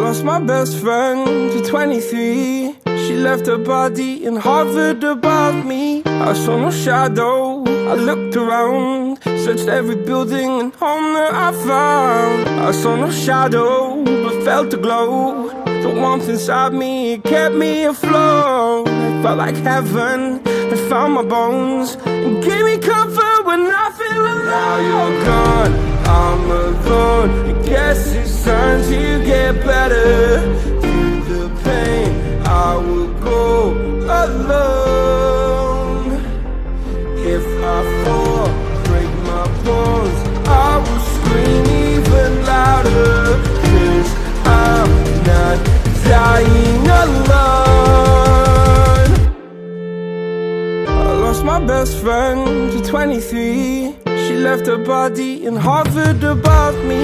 lost my best friend to 23. She left her body and hovered above me. I saw no shadow, I looked around, searched every building and home that I found. I saw no shadow, but felt a glow. The warmth inside me, it kept me afloat. It felt like heaven, it found my bones and gave me comfort when I feel alone. Now you're gone, I'm alone. I guess it's time to get better. Through the pain, I will go alone. If I fall, break my bones, I will scream even louder. 'Cause I'm not dying alone. I lost my best friend to 23. She left her body and hovered above me.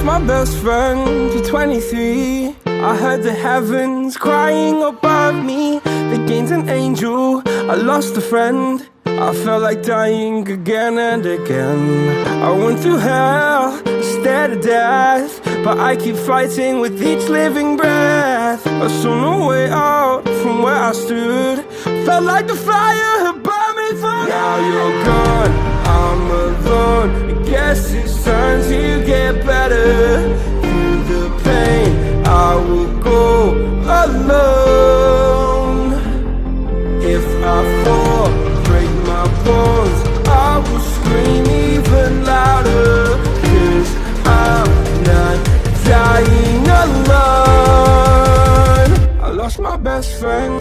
My best friend to 23. I heard the heavens crying above me. They gained an angel, I lost a friend. I felt like dying again and again. I went through hell, stared at death, but I keep fighting with each living breath. I saw no way out from where I stood. Felt like the fire had burned me through. Now you're gone, I'm alone. I guess it's time to get better. Through the pain, I will go alone. If I fall, break my bones, I will scream even louder. 'Cause I'm not dying alone. I lost my best friend.